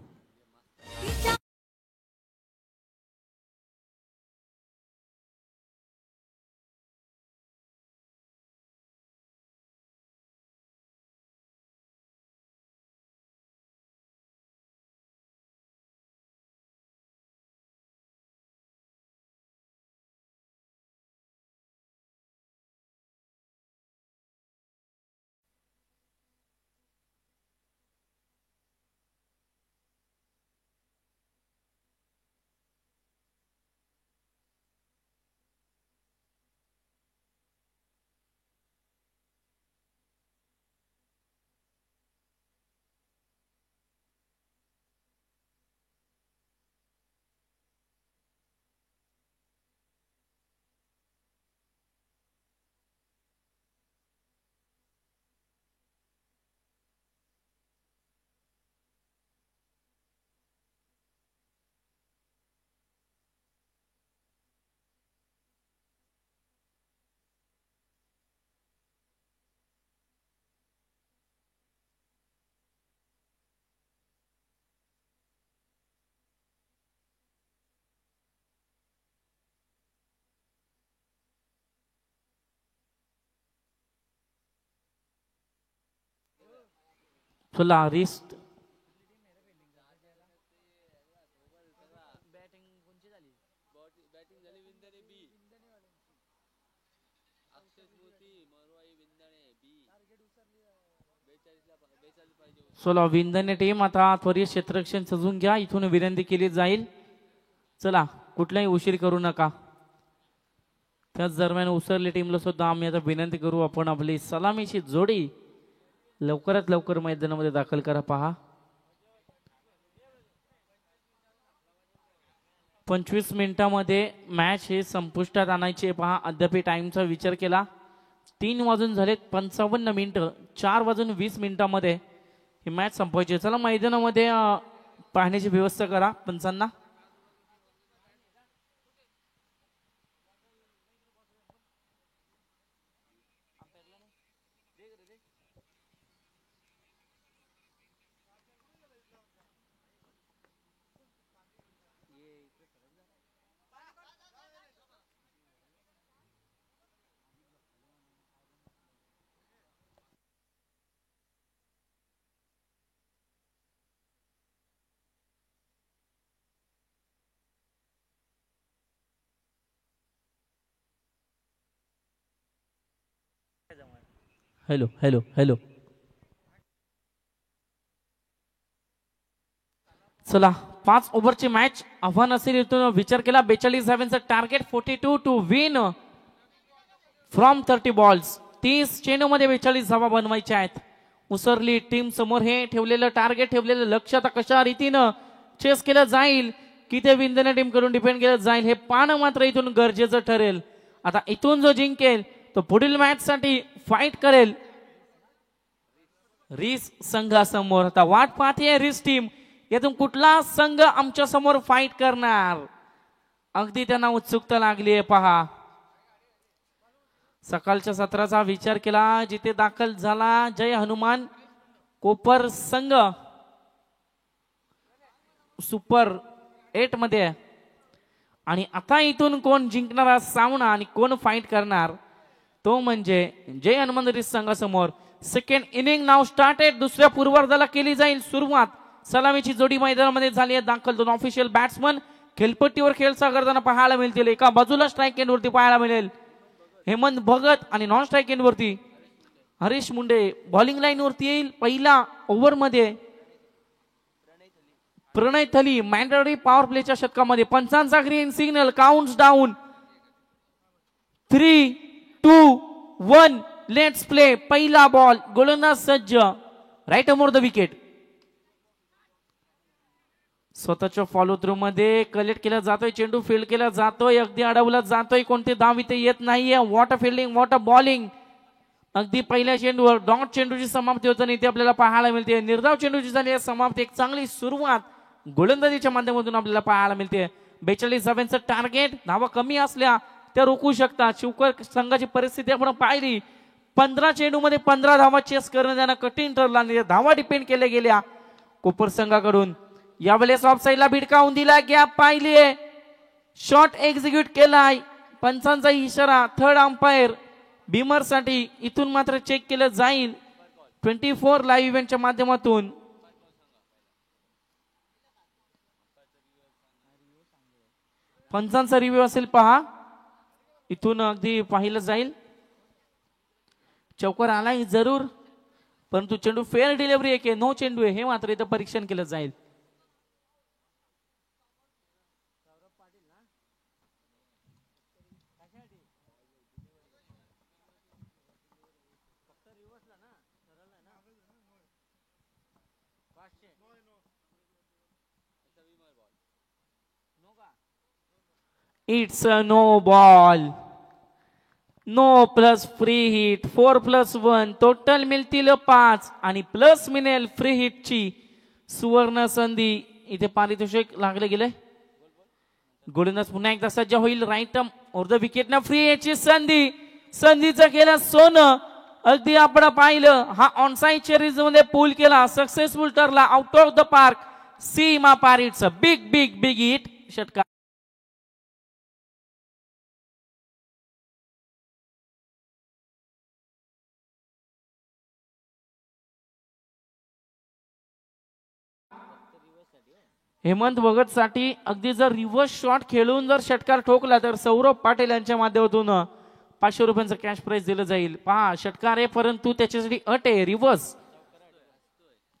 रिस्ट
चला विंदने टीम आता त्वरित क्षेत्ररक्षण सजून घ्या. इथून विनंती केली जाईल. चला कुठलाही उशीर करू नका. त्याच दरम्यान उसरली टीमला सुद्धा आम्ही आता विनंती करू आपण आपली सलामीची जोडी लवकरात लवकर मैदानामध्ये दाखल करा. पहा 25 मिनिटांमध्ये मॅच हे संपुष्टात आणायचे. पहा अद्याप टाइमचा विचार केला 3 वाजून झालेत 55 मिनिटं. 4 वाजून 20 मिनिटांमध्ये ही मॅच संपवायची. चला मैदानामध्ये पाहण्याची व्यवस्था करा पंचांना. Hello hello hello. चला 5 ओव्हरची मॅच आव्हान असेल इथून विचार केला. 42 धावांचं target. 42 to win from 30 balls. 30 चेंडूमध्ये 42 धावा बनवायच्या आहेत. उसरली टीम समोर हे ठेवलेलं टार्गेट ठेवलेलं लक्ष आता कशा रीतीनं चेस केलं जाईल की ते विंदने टीम कडून डिपेंड केलं जाईल हे पाहणं मात्र इथून गरजेचं ठरेल. आता इथून जो जिंकेल तो पुढील मॅच साठी फाईट करेल रिस संघासमोर. आता वाट पाहते रिस टीम, यातून कुठला संघ आमच्या समोर फाईट करणार, अगदी त्यांना उत्सुकता लागली आहे. पहा सकाळच्या सत्राचा विचार केला, जिथे दाखल झाला जय हनुमान कोपर संघ सुपर 8 मध्ये, आणि आता इथून कोण जिंकणारा सामना आणि कोण फाईट करणार तो म्हणजे जय हनुमान रिस संघासमोर. सेकंड इनिंग नाव स्टार्टेड. दुसऱ्या पूर्वार्धाला केली जाईल सुरुवात. सलामीची जोडी मैदानामध्ये झाली आहे दाखल. दोन ऑफिशियल बॅट्समन खेळपट्टीवर खेळ करताना पाहायला मिळतील. एका बाजूला स्ट्राईक एंड वरती पाहायला मिळेल हेमंत भगत आणि नॉन स्ट्राईक एंड वरती हरीश मुंडे. बॉलिंग लाईन वरती येईल पहिला ओव्हर मध्ये प्रणय थली मॅन्डेटरी पॉवर प्लेच्या षटकामध्ये. पंचांचा green signal. Counts down 3, 2, 1 let's play. पहिला बॉल. गोलंदाज सज्ज. Right arm over the wicket. स्वतःच्या फॉलो थ्रू मध्ये कलेक्ट केला जातोय चेंडू. फील्ड केला जातोय. अगदी अडवला जातोय. कोणते धाव इथे येत नाहीये. Water fielding water bowling. अगदी पहिल्या चेंडूवर डॉट चेंडूची समाप्ती होताना इथे आपल्याला पाहायला मिळते. निर्धाव चेंडूची झाली समाप्ती. एक चांगली सुरुवात गोलंदाजीच्या माध्यमातून आपल्याला पाहायला मिळते. 42 धावांचं टार्गेट. धावा कमी असल्या त्या रोखू शकतात. शिवकर संघाची परिस्थिती आपण पाहिली. 15 चेंडूमध्ये 15 धावा चेस करणं त्यांना कठीण ठरलं आणि धावा डिपेंड केल्या गेल्या कोपर संघाकडून. यावेळेस ऑफ साईडला भिडकावून दिला. गॅप पाहिलीये. शॉट एक्झिक्यूट केलाय. पंचांचा इशारा. थर्ड अंपायर बीमर साठी इथून मात्र चेक केलं जाईल 24 लाईव्ह इव्हेंटच्या माध्यमातून. पंचांचा रिव्ह्यू असेल पहा. इथून अगदी पाहिलं जाईल. चौकार आलाय जरूर, परंतु चेंडू फेअर डिलिव्हरी आहे नो चेंडू आहे हे मात्र इथं परीक्षण केलं जाईल. It's a no ball. No plus free hit. 4+1 total मिळतील 5 आणि प्लस मिळेल फ्री हिटची सुवर्ण संधी. इथे पारितोषिक लागले गेले. गोलंदाज पुन्हा एकदा सज्ज होईल. राईट ओव्हर द विकेट ना फ्री हिटची संधी. संधीचा केला सोनं. अगदी आपण पाहिलं हा ऑनसाइड सिरीज मध्ये पूल केला. सक्सेसफुल ठरला. Out of the park. सीमा पार. It's a big big big hit. षटकार. हेमंत भगत साठी अगदी जर रिव्हर्स शॉट खेळून जर षटकार ठोकला तर सौरभ पाटील यांच्या माध्यमातून 500 रुपयांचं कॅश प्राइज दिलं जाईल. पहा षटकार आहे परंतु त्याच्यासाठी अट आहे रिव्हर्स.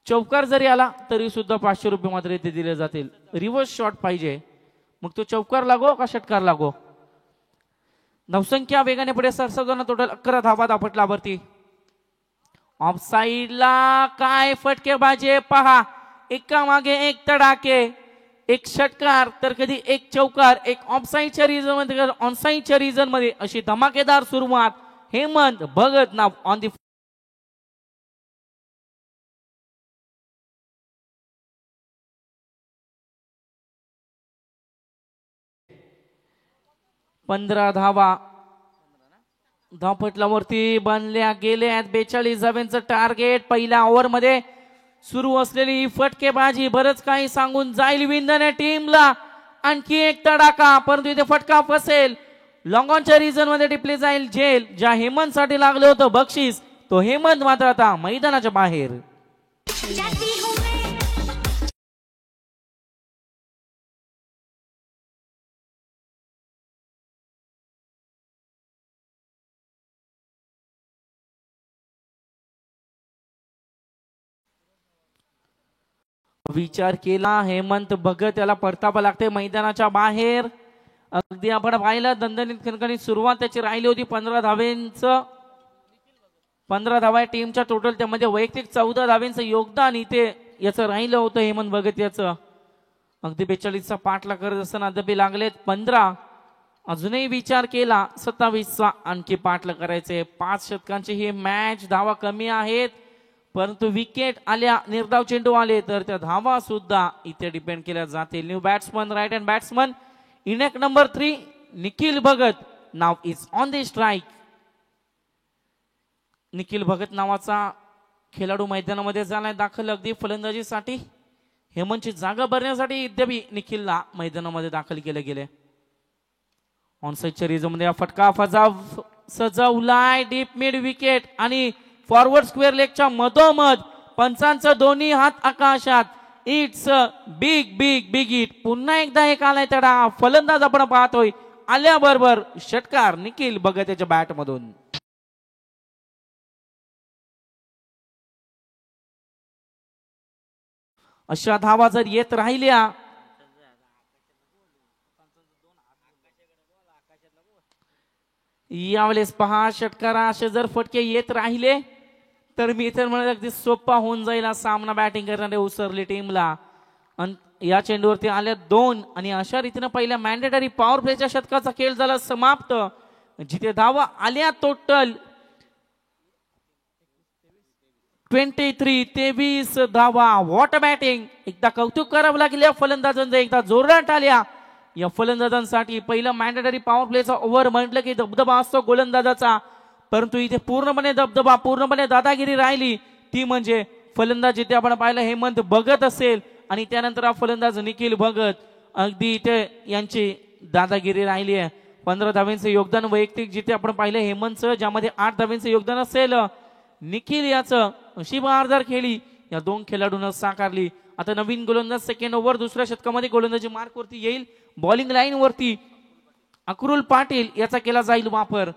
चौकार जरी आला तरी सुद्धा 500 रुपये मात्र इथे दिले जातील. रिव्हर्स शॉट पाहिजे मग तो चौकार लागो का षटकार लागो. नवसंख्या वेगाने पुढे सरसावताना टोटल 11 धावा दापटलावरती. ऑफ साइडला काय फटकेबाजी पहा. एका मागे एक तडाके. एक षटकार तर कधी एक चौकार. एक ऑफसाईडच्या रिजन मध्ये ऑनसाईडच्या रिजन मध्ये अशी धमाकेदार सुरुवात. हेमंत भगत नाव ऑन दी 15 धावा धावपटलावरती बनल्या गेल्या. 42 धावांचं टार्गेट. पहिल्या ओव्हर मध्ये सुरू असलेली फटकेबाजी बरंच काही सांगून जाईल विंदने टीमला. आणखी एक तडाका परंतु इथे फटका फसेल. लॉंग ऑनच्या रिजन मध्ये टिपले जाईल झेल. ज्या हेमंत साठी लागलं होतं बक्षीस तो हेमंत मात्र आता मैदानाच्या बाहेर. विचार केला हेमंत भगत याला परतावा लागते मैदानाच्या बाहेर. अगदी आपण पाहिलं दणदणीत खणखणीत सुरुवात त्याची राहिली होती. 15 धावेंचं 15 धावा टीमच्या टोटल. त्यामध्ये वैयक्तिक 14 धावेंचं योगदान इथे याचं राहिलं होतं हेमंत भगत याचं. अगदी 42चा पाठला करत असताना अद्याप लागलेत 15. अजूनही विचार केला 27चा आणखी पाठला करायचे. 5 षटकांची ही मॅच. धावा कमी आहेत परंतु विकेट आल्या, निर्धाव चेंडू आले तर त्या धावा सुद्धा इथे डिपेंड केल्या जातील. New batsman, right hand batsman, inning number 3 Nikhil Bhagat नाव is on the strike. Nikhil Bhagat नावाचा खेळाडू मैदानामध्ये झालाय दाखल अगदी फलंदाजीसाठी. हेमंतची जागा भरण्यासाठी अद्याप निखिलला मैदानामध्ये दाखल केले गेले. ऑनसाइडच्या रिझममध्ये हा फटका सजवलाय डीप मिड विकेट आणि फॉरवर्ड स्क्वेअर लेगच्या मधोमध पंचांचा दोन्ही हात आकाशात. It's big big big it. पुन्हा एकदा एक आलाय तडा. फलंदाज आपण पाहतोय आल्याबरोबर षटकार निखिल भगत याच्या बॅट मधून. अशा धावा जर येत राहिल्या यावेळेस पहा षटकारा असे जर फटके येत राहिले तर मी तर म्हणत अगदी सोपा होऊन जाईल हा सामना बॅटिंग करणारे उसरली टीमला. या चेंडूवरती आल्या 2 आणि अशा रीतीने पहिल्या मॅन्डेटरी पॉवर प्लेच्या षटकाचा खेळ झाला समाप्त. जिथे धावा आल्या टोटल 23 धावा. What batting. एकदा कौतुक करावं लागेल या फलंदाजांचं. एकदा जोरात आल्या या फलंदाजांसाठी. पहिला मॅन्डेटरी पॉवर प्लेचा ओव्हर म्हटलं की दबदबा असतो गोलंदाजाचा परंतु इथे पूर्णपणे दबदबा, पूर्णपणे दादागिरी राहिली. ती म्हणजे फलंदाज जिथे आपण पाहिलं हेमंत भगत असेल आणि त्यानंतर हा फलंदाज निखिल भगत. अगदी इथे यांची दादागिरी राहिली आहे. 15 धाव्यांचं योगदान वैयक्तिक जिथे आपण पाहिलं हेमंतचं, ज्यामध्ये 8 धाव्यांचं योगदान असेल निखिल याचं. अशी बहारदार खेळी या 2 खेळाडूंना साकारली. आता नवीन गोलंदाज सेकंड ओव्हर दुसऱ्या षटकामध्ये गोलंदाजी मार्क वरती येईल. बॉलिंग लाईन वरती अक्रुल पाटील याचा केला जाईल वापर.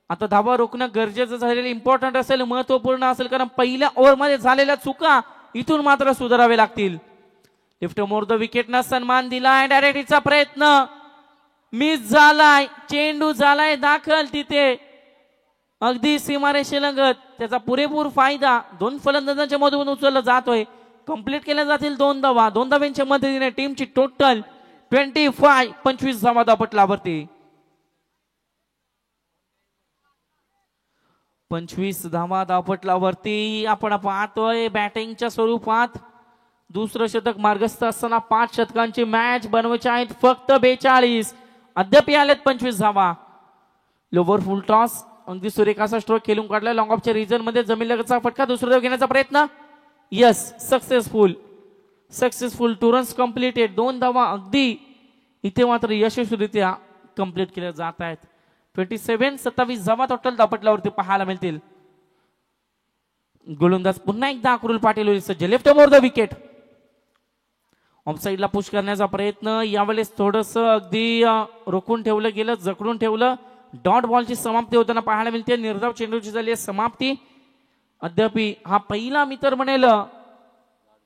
आता धावा रोखणं गरजेचं झालेलं इम्पॉर्टंट असेल, महत्वपूर्ण असेल कारण पहिल्या ओव्हरमध्ये झालेल्या चुका इथून मात्र सुधारावे लागतील. लिफ्ट मोर द विकेटना सन्मान दिलाय. डायरेक्टचा प्रयत्न मिस झालाय. चेंडू झालाय दाखल तिथे अगदी सीमारेषेलगत. त्याचा पुरेपूर फायदा 2 फलंदाजांच्या मधून उचलला जातोय. कंप्लीट केल्या जातील 2 धावा. 2 धाव्यांच्या मदतीने टीमची टोटल 25 धावा धापटलावरती. 25 धावा धापटलावरती आपण पाहतोय. बॅटिंगच्या स्वरूपात दुसरं शतक मार्गस्थ असताना 5 षटकांची मॅच बनवायची आहेत फक्त 42. अद्याप आलेत 25 धावा. लोवर फुल टॉस अगदी सुरेखाचा स्ट्रोक खेळून काढला. लॉंग ऑफच्या रिजन मध्ये जमीन लगतचा फटका. दुसरा धाव घेण्याचा प्रयत्न. Yes, successful 2 runs completed. 2 धावा अगदी इथे मात्र यशस्वीरित्या कंप्लीट केल्या जात आहेत. 27 धावा टोटल धापटल्यावरती पाहायला मिळतील. गोलंदाज पुन्हा एकदा अक्रुल पाटील होईल सज्ज. Left more the wicket. Of साइडला पुश करण्याचा प्रयत्न. यावेळेस थोडस अगदी रोखून ठेवलं गेलं, जकडून ठेवलं. डॉट बॉलची समाप्ती होताना पाहायला मिळते. निर्धाव चेंडूची झाली समाप्ती. अद्याप हा पहिला मी तर म्हणेल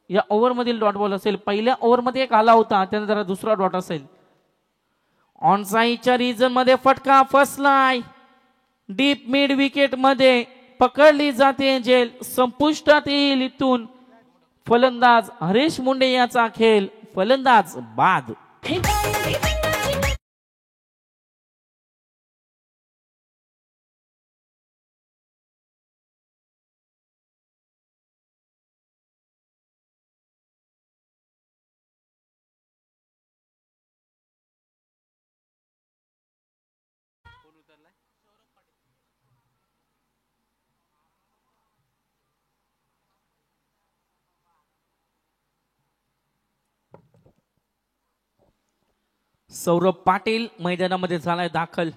या ओव्हर मधील डॉट बॉल असेल. पहिल्या ओव्हर मध्ये एक आला होता, त्यानंतर दुसरा डॉट असेल. ऑन साइडच्या रिजन मध्ये फटका फसलाय. डीप मिड विकेट मध्ये पकडली जाते जेल. संपुष्टात येईल इथून फलंदाज हरीश मुंडे याचा खेळ. फलंदाज बाद. सौरभ पाटील मैदानामध्ये झालाय दाखल.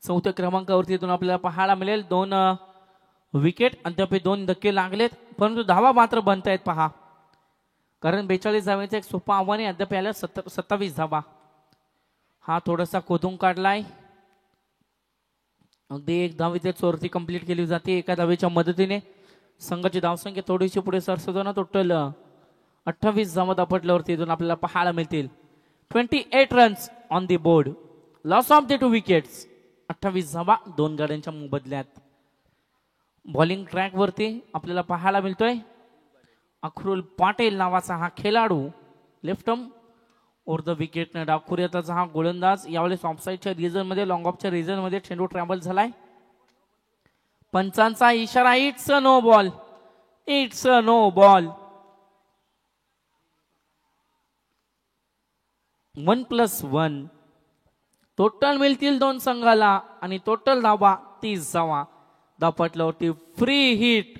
4थ्या क्रमांकावरती इथून आपल्याला पाहायला मिळेल. 2 विकेट अद्याप 2 धक्के लागलेत परंतु धावा मात्र बनतायत पहा. कारण 42 धाव्याचं एक सोपं आव्हान आहे. अद्याप याला 27 धावा. हा थोडासा खोदून काढलाय. अगदी 1 धाव इथे चोरती कंप्लीट केली जाते एका धावेच्या मदतीने. संघाची धावसंख्या थोडीशी पुढे सरसताना टोटल 28 धावा धापटल्यावरती इथून आपल्याला पाहायला मिळतील. 28 runs on the board. Loss of the 2 wickets. 28 धावा 2 गाड्यांच्या मोबदल्यात. बॉलिंग ट्रॅक वरती आपल्याला पाहायला मिळतोय अखरुल पाटील नावाचा हा खेळाडू left arm over the wicket न डावखुऱ्याचा हा गोलंदाज यावेळेस ऑफसाईडच्या रिजन मध्ये लॉंग ऑफच्या रिजन मध्ये चेंडू ट्रॅव्हल झालाय. पंचांचा इशारा it's a no ball. It's a no ball. 1+1 total मिळतील दोन संघाला आणि टोटल धावा 30 धावा. धावपटलावरती फ्री हिट.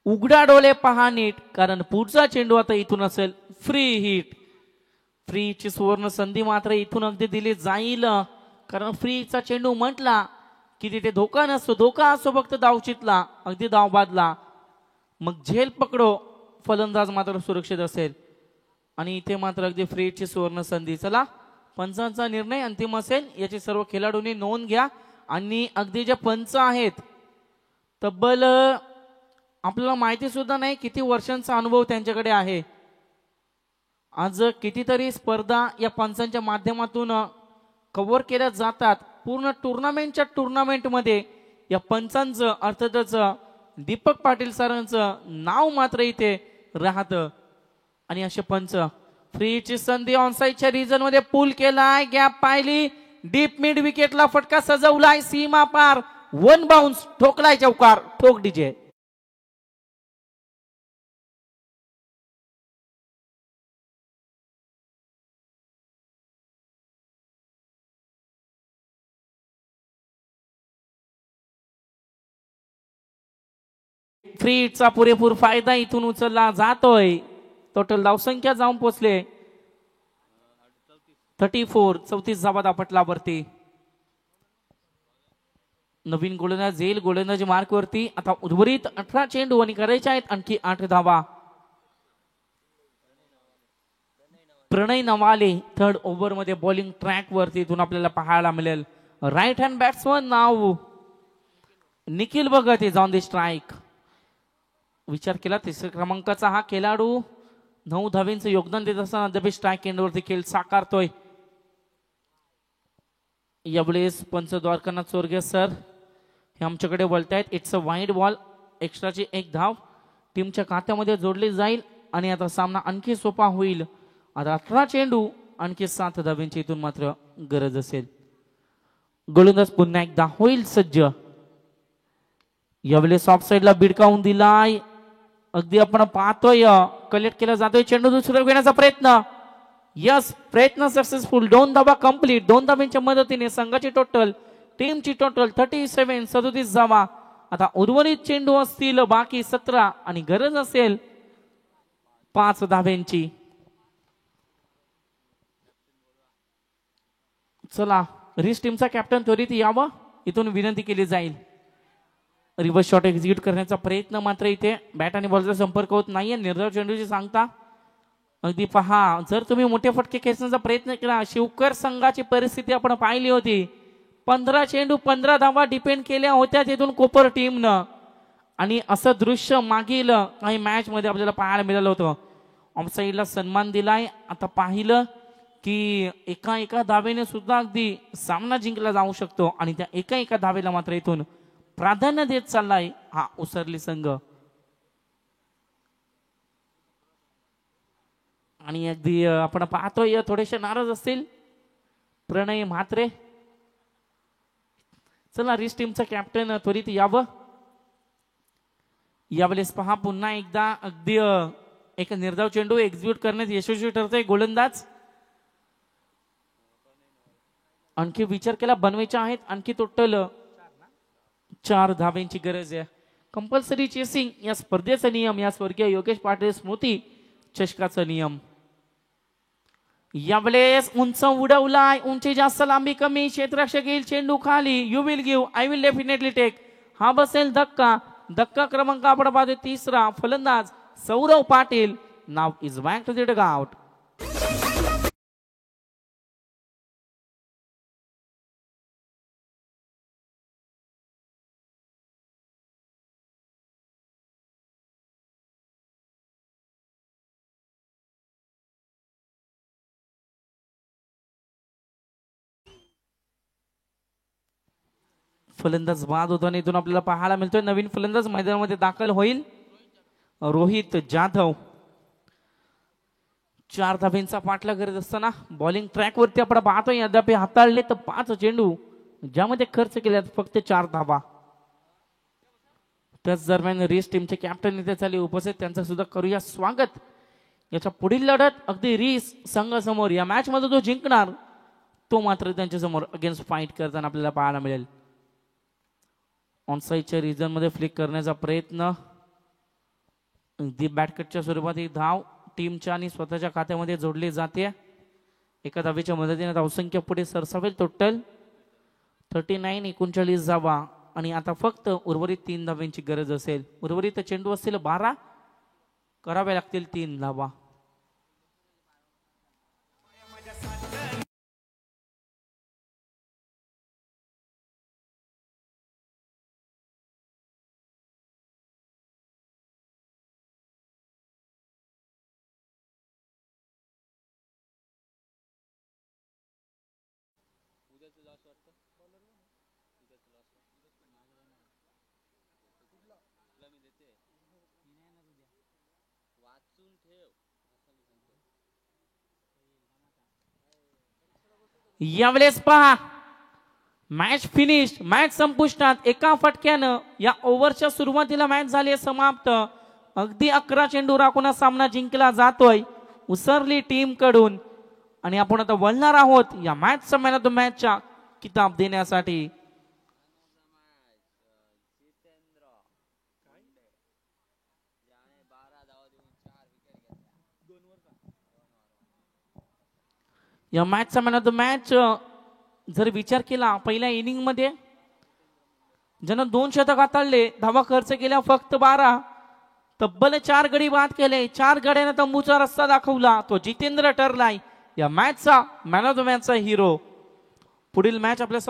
उघडा डोळे पहा नीट कारण पुढचा चेंडू आता इथून असेल फ्री हिट. फ्रीची सुवर्ण संधी मात्र इथून अगदी दिली जाईल कारण फ्रीचा चेंडू म्हटला की तिथे धोका नसतो. धोका असतो फक्त धावचीतला अगदी धाव बादला मग झेल पकडो फलंदाज मात्र सुरक्षित असेल आणि इथे मात्र अगदी फ्रीची सुवर्ण संधी. चला पंचांचा निर्णय अंतिम असेल याची सर्व खेळाडूंनी नोंद घ्या आणि अगदी जे पंच आहेत तब्बल आपल्याला माहिती सुद्धा नाही किती वर्षांचा अनुभव त्यांच्याकडे आहे. आज कितीतरी स्पर्धा या पंचांच्या माध्यमातून कव्हर केल्या जातात. पूर्ण टुर्नामेंटमध्ये या पंचांचं अर्थातच दीपक पाटील सरांचं नाव मात्र इथे राहतं आणि असे पंच फ्रीची संधी ऑनसाईडच्या रिजन मध्ये पूल केलाय. गॅप पाहिली डीप मिड विकेटला फटका सजवलाय. सीमा पार 1 बाउन्स ठोकलाय चौकार. ठोक डीजे. फ्रीचा पुरेपूर फायदा इथून उचलला जातोय. टोटल धावसंख्या जाऊन पोहोचले 34. 34 धावा धावपटलावरती. नवीन गोलंदाज येईल गोलंदाजी मार्क वरती. आता उर्वरित 18 चेंडू आणि करायचे आहेत आणखी 8 धावा. प्रणय नवाले थर्ड ओव्हर मध्ये बॉलिंग ट्रॅक वरती इथून आपल्याला पाहायला मिळेल. राईट हँड बॅट्समन नाव Nikhil Bhagat is on the strike. विचार केला तिसऱ्या क्रमांकाचा हा खेळाडू 9 धावेंचं योगदान देत असताना अद्याप स्ट्राईक एंडवरती खेळ साकारतोय. यावेळेस पंच द्वारकानाथ चोरगे सर हे आमच्याकडे बोलतायत. It's a wide ball. एक्स्ट्राची 1 धाव टीमच्या खात्यामध्ये जोडली जाईल आणि आता सामना आणखी सोपा होईल. आता 18 चेंडू आणखी 7 धावेंची इथून मात्र गरज असेल. गोलंदाज पुन्हा एकदा होईल सज्ज. यावेळेस ऑफ साईडला बिडकावून दिलाय. अगदी आपण पाहतोय कलेक्ट केला जातोय चेंडू दुसरा घेण्याचा प्रयत्न. यस प्रयत्न सक्सेसफुल. 2 धावा कंप्लीट. 2 धावांच्या मदतीने संघाची टोटल टीमची टोटल 37 धावा. आता उर्वरित चेंडू असतील बाकी 17 आणि गरज असेल 5 धाव्यांची. चला रिस टीमचा कॅप्टन त्वरित यावं इथून विनंती केली जाईल. रिव्हर्स शॉट एक्झिक्यूट करण्याचा प्रयत्न मात्र इथे बॅट आणि बॉलचा संपर्क होत नाहीये. निर्धाव चेंडूची सांगता अगदी पहा जर तुम्ही मोठे फटके खेचण्याचा प्रयत्न केला शिवकर संघाची परिस्थिती आपण पाहिली होती. 15 चेंडू 15 धावा डिपेंड केल्या होत्या तिथून कोपर टीमनं आणि असं दृश्य मागील काही मॅच मध्ये आपल्याला पाहायला मिळालं होतं. ऑफसाईडला सन्मान दिलाय. आता पाहिलं की एका धावेने सुद्धा अगदी सामना जिंकला जाऊ शकतो आणि त्या एका धावेला मात्र इथून प्राधान्य देत चाललाय हा उसरली संघ. आणि अगदी आपण पाहतोय थोडेसे नाराज असतील प्रणय म्हात्रे. चला रिस टीमचं कॅप्टन त्वरित यावं. यावेळेस पहा पुन्हा एकदा अगदी एक निर्धाव चेंडू एक्झिक्यूट करण्यात यशस्वी ठरतोय गोलंदाज. आणखी विचार केला बनवायचे आहेत. आणखी टोटल 4 धावेंची गरज आहे. कंपल्सरी चेसिंग या स्पर्धेचा नियम या स्वर्गीय योगेश पाटील स्मृती चषकाचा नियम. यावेळेस उंच उडवलाय. उंची जास्त लांबी कमी. क्षेत्ररक्षक येईल चेंडू खाली. You will give I will definitely take. हा बसेल धक्का. धक्का क्रमांक आपण पाहतोय 3रा फलंदाज सौरव पाटील नाव is back to the dugout. फलंदाज बाद होताना इथून आपल्याला पाहायला मिळतोय. नवीन फलंदाज मैदानामध्ये दाखल होईल. रोहित जाधव 4 धाब्यांचा पाठलाग करत असताना बॉलिंग ट्रॅक वरती आपण पाहतोय अद्याप हाताळले तर 5 चेंडू ज्यामध्ये खर्च केल्यात फक्त 4 धाबा. त्याच दरम्यान रेस टीमचे कॅप्टन इथे झाले उपस्थित, त्यांचं सुद्धा करूया स्वागत. याच्या पुढील लढत अगदी रीस संघासमोर, या मॅच मध्ये जो जिंकणार तो मात्र त्यांच्या समोर अगेन्स्ट फाईट करताना आपल्याला पाहायला मिळेल. ऑनसाईडच्या रिजन मध्ये फ्लिक करण्याचा प्रयत्न, दी बॅटकटच्या स्वरूपात ही धाव टीमच्या आणि स्वतःच्या खात्यामध्ये जोडली जाते. एका धावेच्या मदतीने धावसंख्या पुढे सरसावेल. टोटल 39 39 धावा आणि आता फक्त उर्वरित 3 धाव्यांची गरज असेल. उर्वरित चेंडू असतील 12, करावे लागतील 3 धावा. यावेळेस पहा मॅच फिनिश, मॅच संपुष्टात. एका फटक्यानं या ओव्हरच्या सुरुवातीला मॅच झाली समाप्त. अगदी 11 चेंडू राखून सामना जिंकला जातोय उसरली टीम कडून आणि आपण आता वळणार आहोत या मॅचचा मॅन ऑफ द मॅचचा किताब देण्यासाठी. या मॅचचा मॅन ऑफ द मॅच जर विचार केला, पहिल्या इनिंग मध्ये ज्यानं 2 शतक हाताळले, धावा खर्च केल्या फक्त 12, तब्बल 4 गडी बाद केले, 4 गड्यानं तंबूचा रस्ता दाखवला, तो जितेंद्र ठरलाय या मॅचचा मॅन ऑफ द मॅचचा हिरो. पुढील मॅच आपल्या